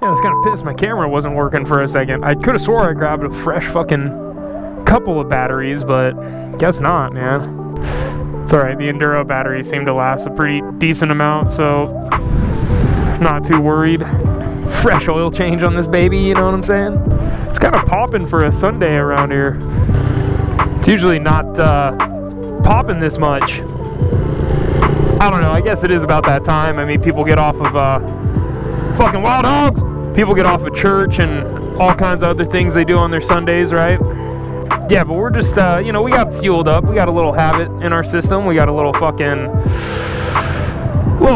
Yeah, I was kind of pissed my camera wasn't working for a second. I could have swore I grabbed a fresh fucking couple of batteries, but guess not, man. It's alright, the Enduro batteries seem to last a pretty decent amount, so not too worried. Fresh oil change on this baby, you know what I'm saying? It's kind of popping for a Sunday around here. It's usually not popping this much. I don't know, I guess it is about that time. I mean, people get off of fucking wild hogs. People get off of church and all kinds of other things they do on their Sundays, right? Yeah, but we're just, we got fueled up. We got a little habit in our system. We got a little little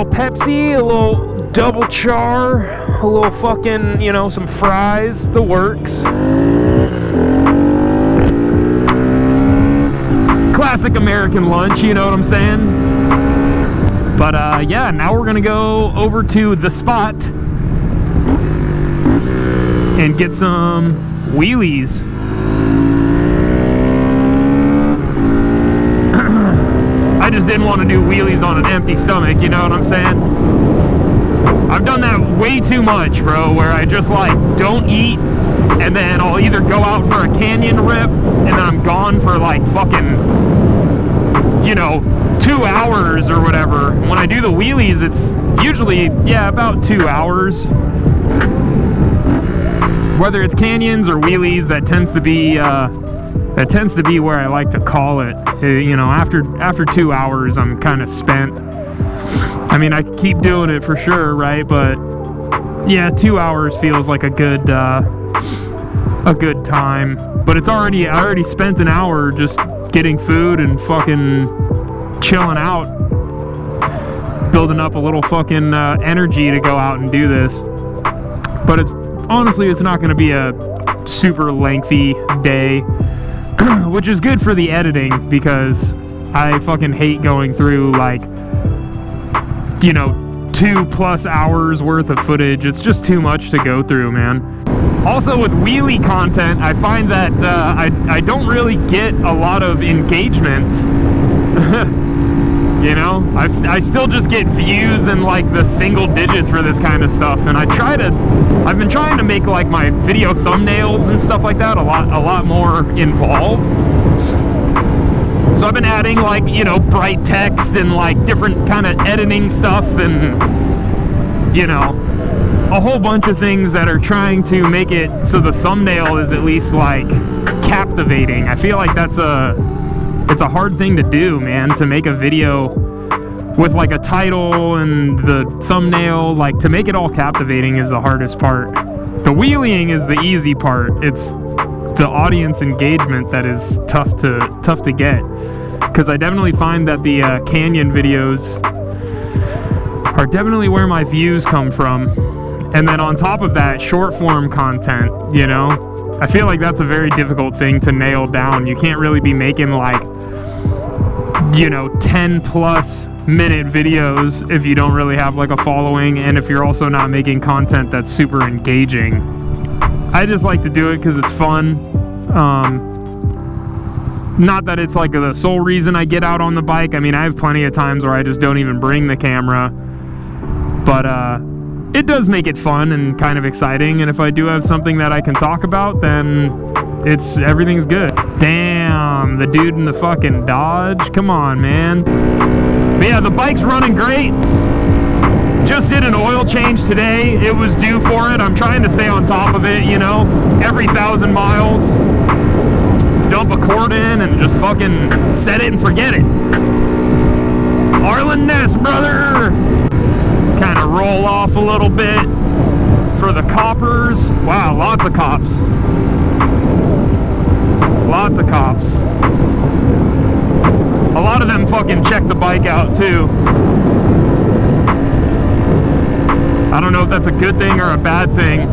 Pepsi, a little double char, a little fucking, some fries, the works. Classic American lunch, you know what I'm saying? But, yeah, now we're gonna go over to the spot and get some wheelies. I just didn't want to do wheelies on an empty stomach, you know what I'm saying? I've done that way too much, bro, where I just don't eat, and then I'll either go out for a canyon rip, and then I'm gone for fucking, 2 hours or whatever. When I do the wheelies, it's usually, about 2 hours. Whether it's canyons or wheelies, that tends to be where I like to call it. After 2 hours, I'm kind of spent. I mean, I could keep doing it for sure, right? But yeah, 2 hours feels like a good time. But I already spent an hour just getting food and fucking chilling out, building up a little fucking energy to go out and do this. But honestly, it's not going to be a super lengthy day, which is good for the editing, because I fucking hate going through 2+ hours worth of footage. It's just too much to go through, man. Also, with wheelie content, I find that I don't really get a lot of engagement. I still just get views in the single digits for this kind of stuff, and I've been trying to make my video thumbnails and stuff like that a lot more involved. So I've been adding bright text and different kind of editing stuff, and a whole bunch of things that are trying to make it so the thumbnail is at least captivating. I feel like it's a hard thing to do, man, to make a video with a title and the thumbnail. To make it all captivating is the hardest part. The wheeling is the easy part. It's the audience engagement that is tough to get, because I definitely find that the canyon videos are definitely where my views come from. And then on top of that, short form content, I feel like that's a very difficult thing to nail down. You can't really be making 10+ minute videos if you don't really have a following, and if you're also not making content that's super engaging. I just like to do it because it's fun. Not that it's the sole reason I get out on the bike. I mean, I have plenty of times where I just don't even bring the camera, but it does make it fun and kind of exciting. And if I do have something that I can talk about, then everything's good. Damn, the dude in the fucking Dodge. Come on, man. But yeah, the bike's running great. Just did an oil change today. It was due for it. I'm trying to stay on top of it, every 1,000 miles. Dump a cord in and just fucking set it and forget it. Arlen Ness, brother. Kind of roll off a little bit for the coppers. Wow, lots of cops. Lots of cops. A lot of them fucking check the bike out too. I don't know if that's a good thing or a bad thing.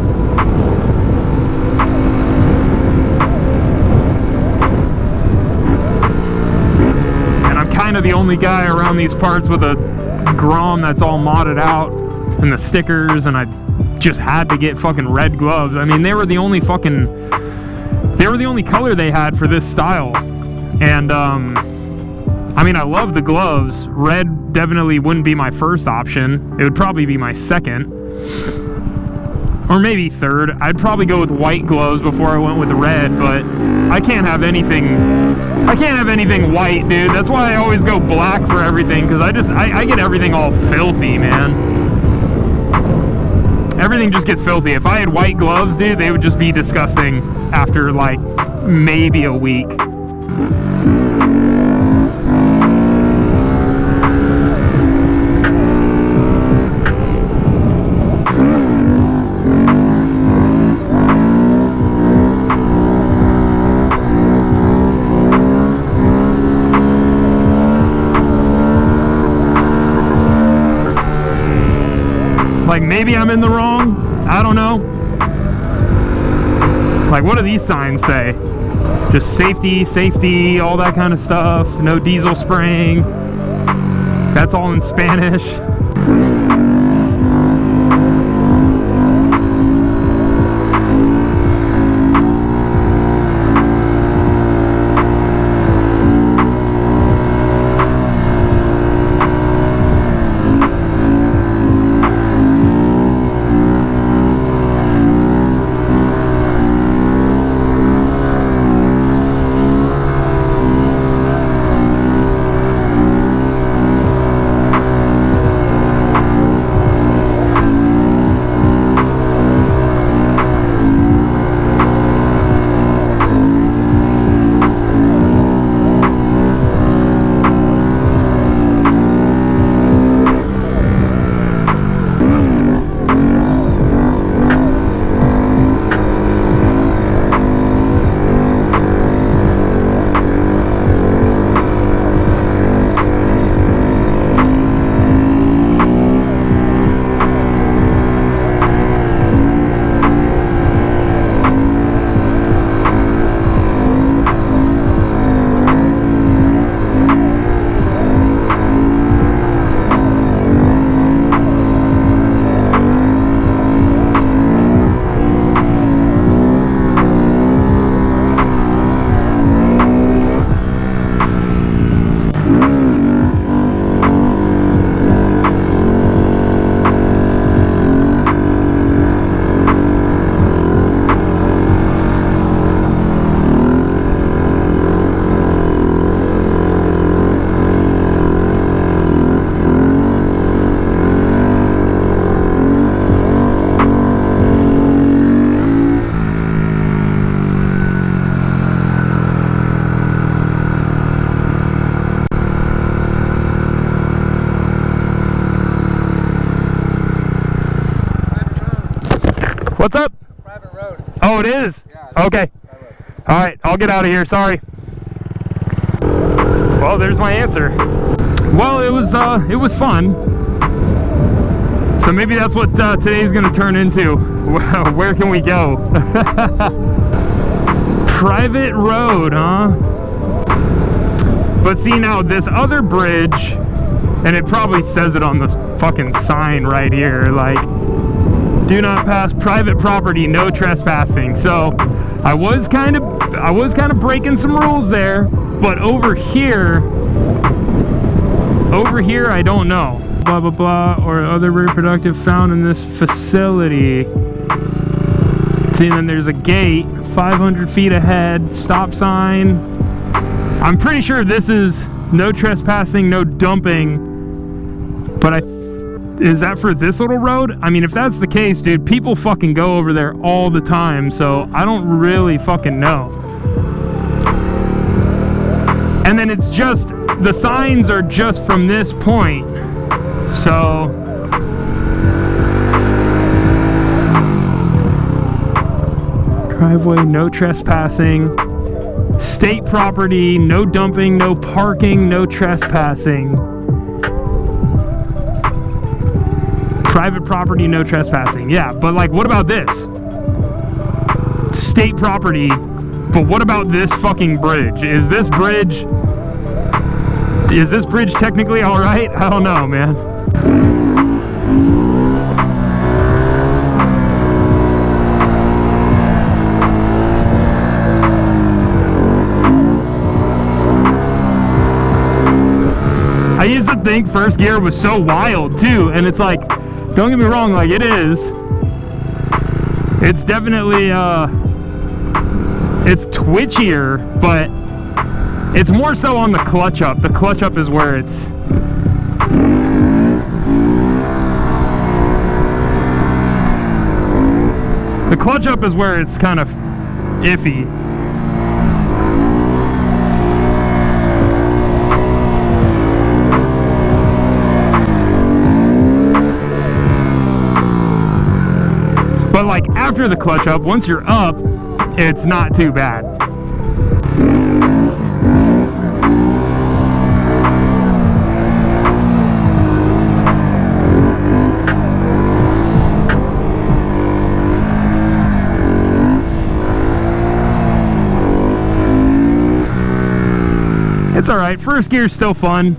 And I'm kind of the only guy around these parts with a Grom that's all modded out and the stickers, and I just had to get fucking red gloves. I mean, they were the only color they had for this style. And I mean, I love the gloves. Red definitely wouldn't be my first option. It would probably be my second. or maybe third. I'd probably go with white gloves before I went with red, but I can't have anything white, dude. That's why I always go black for everything, because I get everything all filthy, man. Everything just gets filthy. If I had white gloves, dude, they would just be disgusting after like maybe a week. Like, maybe I'm in the wrong. I don't know. Like, what do these signs say? Just safety, safety, all that kind of stuff. No diesel spraying. That's all in Spanish. What's up? Private road. Oh, it is? Yeah. Okay. All right, I'll get out of here. Sorry. Well, there's my answer. Well, it was fun. So maybe that's what today's going to turn into. Where can we go? Private road, huh? But see, now this other bridge, and it probably says it on the fucking sign right here, like, do not pass private property, no trespassing. So I was kind of breaking some rules there, but over here I don't know. Blah blah blah, or other reproductive found in this facility. See, then there's a gate 500 feet ahead, stop sign. I'm pretty sure this is no trespassing, no dumping, but is that for this little road? I mean, if that's the case, dude, people fucking go over there all the time, so I don't really fucking know. And then it's just, the signs are just from this point, so driveway, no trespassing. State property, no dumping, no parking, no trespassing. Private property, no trespassing. Yeah, but like, what about this? State property, but what about this fucking bridge? Is this bridge technically all right? I don't know, man. I used to think first gear was so wild too, and it's like, don't get me wrong, like, it is. It's definitely, it's twitchier, but it's more so on the clutch up. The clutch up is where it's... The clutch up is where it's kind of iffy. But like after the clutch up, once you're up, it's not too bad. It's alright, first gear's still fun.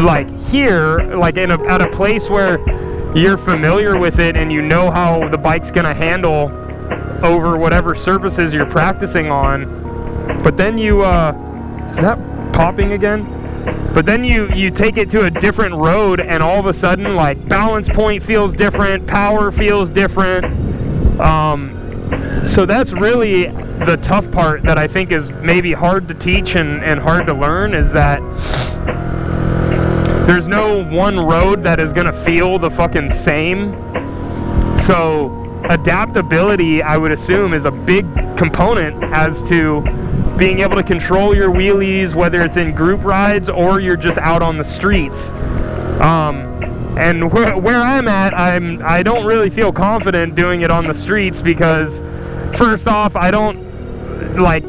Like here, like at a place where you're familiar with it and you know how the bike's gonna handle over whatever surfaces you're practicing on, but then you is that popping again? But then you take it to a different road and all of a sudden like balance point feels different, power feels different. So that's really the tough part that I think is maybe hard to teach and hard to learn, is that there's no one road that is gonna feel the fucking same. So adaptability, I would assume, is a big component as to being able to control your wheelies, whether it's in group rides or you're just out on the streets. And where I'm at, I don't really feel confident doing it on the streets because, first off, I don't, like,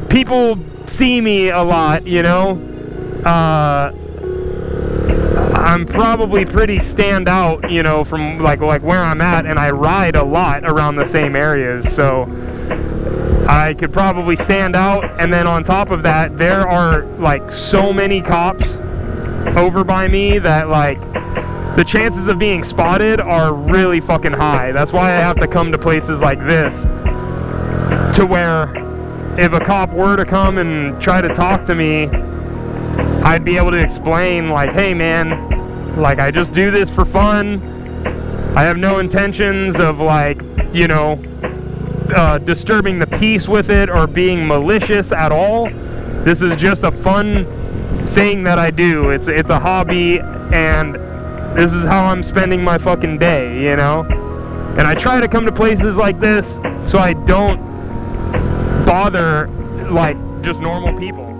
people see me a lot, you know? I'm probably pretty stand out, you know, from like where I'm at, and I ride a lot around the same areas, so I could probably stand out. And then on top of that, there are like so many cops over by me that like the chances of being spotted are really fucking high. That's why I have to come to places like this, to where if a cop were to come and try to talk to me, I'd be able to explain like, hey man, like I just do this for fun. I have no intentions of like, you know, disturbing the peace with it or being malicious at all. This is just a fun thing that I do. It's a hobby, and this is how I'm spending my fucking day, you know? And I try to come to places like this so I don't bother like just normal people.